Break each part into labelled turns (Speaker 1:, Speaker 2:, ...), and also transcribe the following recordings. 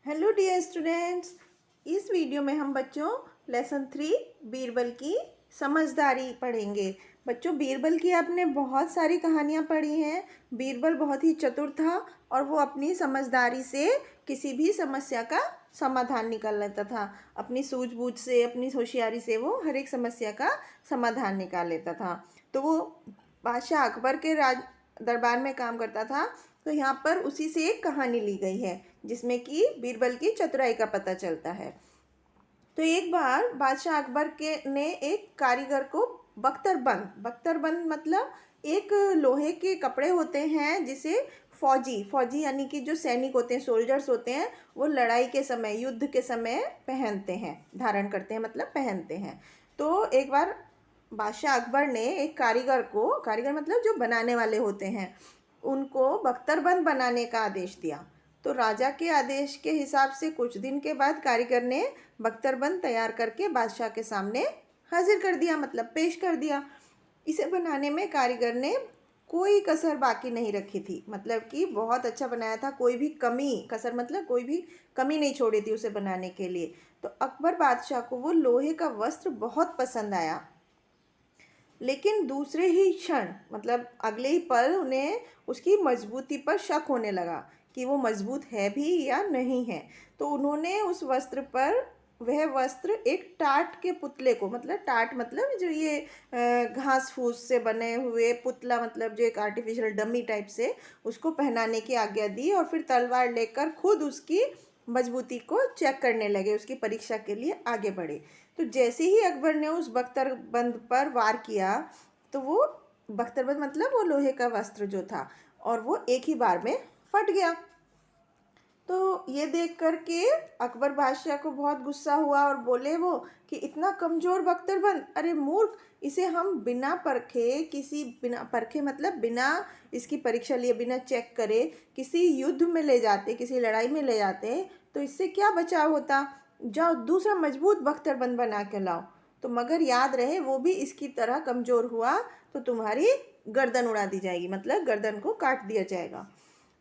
Speaker 1: Hello dear students. इस video में हम बच्चों लेसन 3 बीरबल की समझदारी पढ़ेंगे। बच्चों, बीरबल की आपने बहुत सारी कहानियाँ पढ़ी हैं। बीरबल बहुत ही चतुर था और वो अपनी समझदारी से किसी भी समस्या का समाधान निकाल लेता था। अपनी सूझबूझ से, अपनी होशियारी से वो हर एक समस्या का समाधान निकाल लेता था। तो वो बादशाह अकबर के राज दरबार में काम करता था। तो यहाँ पर उसी से एक कहानी ली गई है जिसमें कि बीरबल की चतुराई का पता चलता है। तो एक बार बादशाह अकबर के ने एक कारीगर को बख्तरबंद मतलब एक लोहे के कपड़े होते हैं जिसे फौजी यानी कि जो सैनिक होते हैं, सोल्जर्स होते हैं, वो लड़ाई के समय, युद्ध के समय पहनते हैं, धारण करते हैं, मतलब पहनते हैं। तो एक बार बादशाह अकबर ने एक कारीगर मतलब जो बनाने वाले होते हैं, उनको बख्तरबंद बनाने का आदेश दिया। तो राजा के आदेश के हिसाब से कुछ दिन के बाद कारीगर ने बख्तरबंद तैयार करके बादशाह के सामने हाजिर कर दिया, मतलब पेश कर दिया। इसे बनाने में कारीगर ने कोई कसर बाकी नहीं रखी थी, मतलब कि बहुत अच्छा बनाया था। कोई भी कसर मतलब कोई भी कमी नहीं छोड़ी थी उसे बनाने के लिए। तो अकबर बादशाह को वो लोहे का वस्त्र बहुत पसंद आया, लेकिन दूसरे ही क्षण मतलब अगले ही पल उन्हें उसकी मजबूती पर शक होने लगा कि वो मजबूत है भी या नहीं है। तो उन्होंने उस वस्त्र पर, वह वस्त्र एक टाट के पुतले को, मतलब टाट मतलब जो ये घास फूस से बने हुए पुतला, मतलब जो एक आर्टिफिशियल डमी टाइप से, उसको पहनाने की आज्ञा दी और फिर तलवार लेकर खुद उसकी मजबूती को चेक करने लगे, उसकी परीक्षा के लिए आगे बढ़े। तो जैसे ही अकबर ने उस बख्तरबंद पर वार किया, तो वो बख्तरबंद मतलब वो लोहे का वस्त्र जो था, और वो एक ही बार में फट गया। तो ये देख कर के अकबर बादशाह को बहुत गुस्सा हुआ और बोले वो कि इतना कमज़ोर बख्तरबंद, अरे मूर्ख, इसे हम बिना परखे मतलब बिना इसकी परीक्षा लिए, बिना चेक करे किसी युद्ध में ले जाते, किसी लड़ाई में ले जाते, तो इससे क्या बचाव होता। जाओ दूसरा मजबूत बख्तरबंद बना के लाओ। तो मगर याद रहे वो भी इसकी तरह कमज़ोर हुआ तो तुम्हारी गर्दन उड़ा दी जाएगी, मतलब गर्दन को काट दिया जाएगा।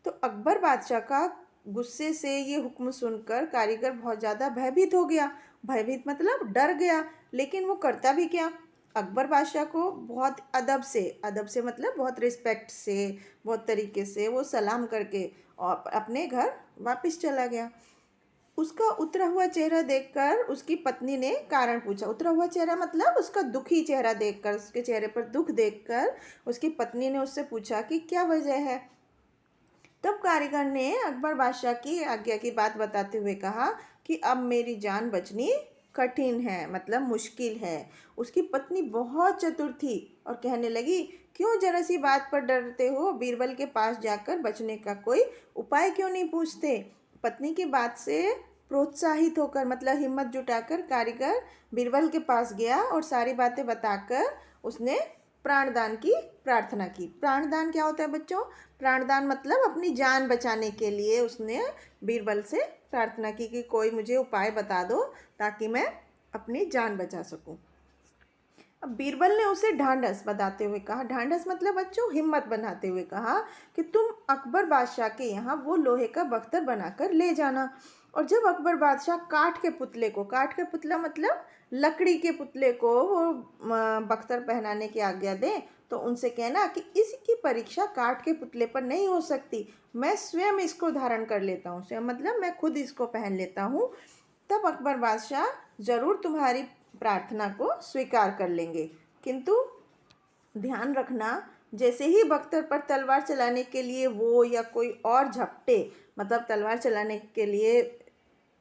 Speaker 1: तो अकबर बादशाह का गुस्से से ये हुक्म सुनकर कारीगर बहुत ज़्यादा भयभीत हो गया। भयभीत मतलब डर गया, लेकिन वो करता भी क्या। अकबर बादशाह को बहुत अदब से मतलब बहुत रिस्पेक्ट से, बहुत तरीके से वो सलाम करके और अपने घर वापस चला गया। उसका उतरा हुआ चेहरा देखकर उसकी पत्नी ने कारण पूछा। उतरा हुआ चेहरा मतलब उसका दुखी चेहरा देखकर, उसके चेहरे पर दुख देखकर उसकी पत्नी ने उससे पूछा कि क्या वजह है। तब कारीगर ने अकबर बादशाह की आज्ञा की बात बताते हुए कहा कि अब मेरी जान बचनी कठिन है, मतलब मुश्किल है। उसकी पत्नी बहुत चतुर थी और कहने लगी, क्यों जरा सी बात पर डरते हो, बीरबल के पास जाकर बचने का कोई उपाय क्यों नहीं पूछते। पत्नी की बात से प्रोत्साहित होकर, मतलब हिम्मत जुटाकर कारीगर बीरबल के पास गया और सारी बातें बताकर उसने प्राणदान की प्रार्थना की। प्राणदान क्या होता है बच्चों? प्राणदान मतलब अपनी जान बचाने के लिए उसने बीरबल से प्रार्थना की कि कोई मुझे उपाय बता दो ताकि मैं अपनी जान बचा सकूं। अब बीरबल ने उसे ढांढस बताते हुए कहा, ढांढस मतलब बच्चों हिम्मत बनाते हुए कहा कि तुम अकबर बादशाह के यहाँ वो लोहे का बख्तर बनाकर ले जाना। और जब अकबर बादशाह काठ के पुतला मतलब लकड़ी के पुतले को वो बख्तर पहनाने की आज्ञा दें, तो उनसे कहना कि इसकी परीक्षा काठ के पुतले पर नहीं हो सकती, मैं स्वयं इसको धारण कर लेता हूँ, स्वयं मतलब मैं खुद इसको पहन लेता हूँ। तब अकबर बादशाह जरूर तुम्हारी प्रार्थना को स्वीकार कर लेंगे। किंतु ध्यान रखना, जैसे ही बख्तर पर तलवार चलाने के लिए वो या कोई और झपटे, मतलब तलवार चलाने के लिए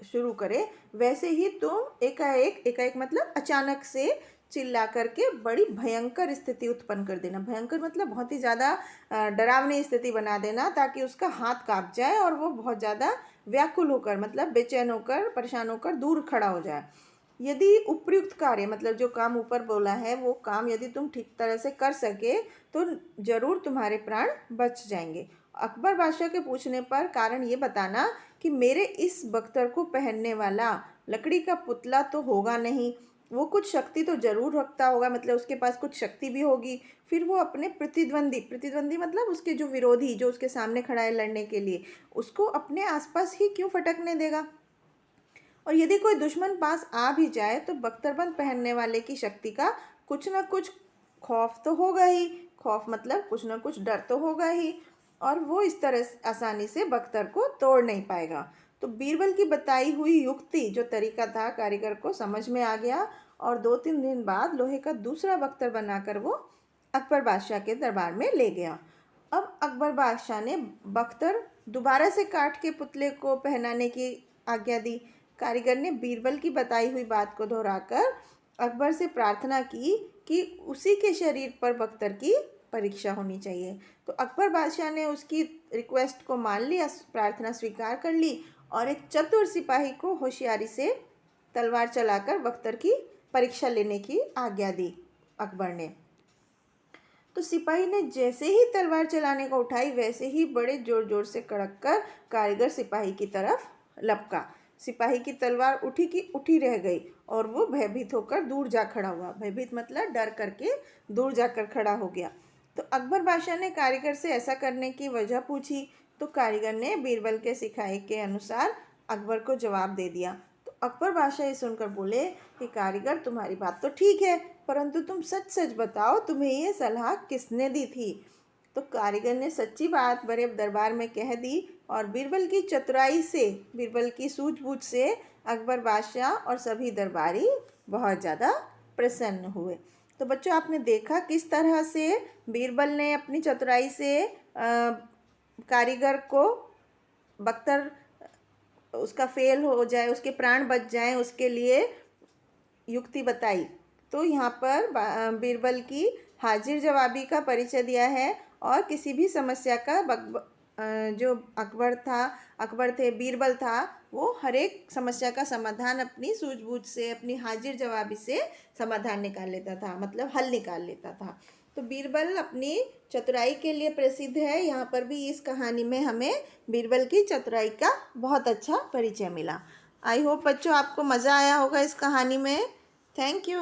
Speaker 1: शुरू करे, वैसे ही तुम एकाएक मतलब अचानक से चिल्ला करके बड़ी भयंकर स्थिति उत्पन्न कर देना। भयंकर मतलब बहुत ही ज़्यादा डरावनी स्थिति बना देना, ताकि उसका हाथ कांप जाए और वो बहुत ज़्यादा व्याकुल होकर, मतलब बेचैन होकर, परेशान होकर दूर खड़ा हो जाए। यदि उपयुक्त कार्य मतलब जो काम ऊपर बोला है वो काम यदि तुम ठीक तरह से कर सके तो जरूर तुम्हारे प्राण बच जाएंगे। अकबर बादशाह के पूछने पर कारण ये बताना कि मेरे इस बख्तर को पहनने वाला लकड़ी का पुतला तो होगा नहीं, वो कुछ शक्ति तो ज़रूर रखता होगा, मतलब उसके पास कुछ शक्ति भी होगी। फिर वो अपने प्रतिद्वंदी मतलब उसके जो विरोधी, जो उसके सामने खड़ा है लड़ने के लिए, उसको अपने आसपास ही क्यों फटकने देगा। और यदि कोई दुश्मन पास आ भी जाए तो बख्तरबंद पहनने वाले की शक्ति का कुछ न कुछ खौफ तो होगा ही। खौफ मतलब कुछ न कुछ डर तो होगा ही, और वो इस तरह आसानी से बख्तर को तोड़ नहीं पाएगा। तो बीरबल की बताई हुई युक्ति, जो तरीका था, कारीगर को समझ में आ गया, और 2-3 दिन बाद लोहे का दूसरा बख्तर बनाकर वो अकबर बादशाह के दरबार में ले गया। अब अकबर बादशाह ने बख्तर दोबारा से काट के पुतले को पहनाने की आज्ञा दी। कारीगर ने बीरबल की बताई हुई बात को दोहराकर अकबर से प्रार्थना की कि उसी के शरीर पर बख्तर की परीक्षा होनी चाहिए। तो अकबर बादशाह ने उसकी रिक्वेस्ट को मान लिया, प्रार्थना स्वीकार कर ली, और एक चतुर सिपाही को होशियारी से तलवार चलाकर बख्तर की परीक्षा लेने की आज्ञा दी अकबर ने। तो सिपाही ने जैसे ही तलवार चलाने को उठाई, वैसे ही बड़े जोर जोर से कड़क कर कारीगर सिपाही की तरफ लपका। सिपाही की तलवार उठी की उठी रह गई, और वो भयभीत होकर दूर जा खड़ा हुआ। भयभीत मतलब डर करके दूर जाकर खड़ा हो गया। तो अकबर बादशाह ने कारीगर से ऐसा करने की वजह पूछी। तो कारीगर ने बीरबल के सिखाए के अनुसार अकबर को जवाब दे दिया। तो अकबर बादशाह ये सुनकर बोले कि कारीगर, तुम्हारी बात तो ठीक है, परंतु तुम सच सच बताओ, तुम्हें ये सलाह किसने दी थी। तो कारीगर ने सच्ची बात बड़े दरबार में कह दी, और बीरबल की चतुराई से, बीरबल की सूझबूझ से अकबर बादशाह और सभी दरबारी बहुत ज़्यादा प्रसन्न हुए। तो बच्चों, आपने देखा किस तरह से बीरबल ने अपनी चतुराई से कारीगर को बख्तर उसका फेल हो जाए, उसके प्राण बच जाएं, उसके लिए युक्ति बताई। तो यहाँ पर बीरबल की हाजिर जवाबी का परिचय दिया है, और किसी भी समस्या का जो अकबर थे, बीरबल था, वो हर एक समस्या का समाधान अपनी सूझबूझ से, अपनी हाजिर जवाबी से समाधान निकाल लेता था, मतलब हल निकाल लेता था। तो बीरबल अपनी चतुराई के लिए प्रसिद्ध है। यहाँ पर भी इस कहानी में हमें बीरबल की चतुराई का बहुत अच्छा परिचय मिला। आई होप बच्चों आपको मज़ा आया होगा इस कहानी में। Thank you.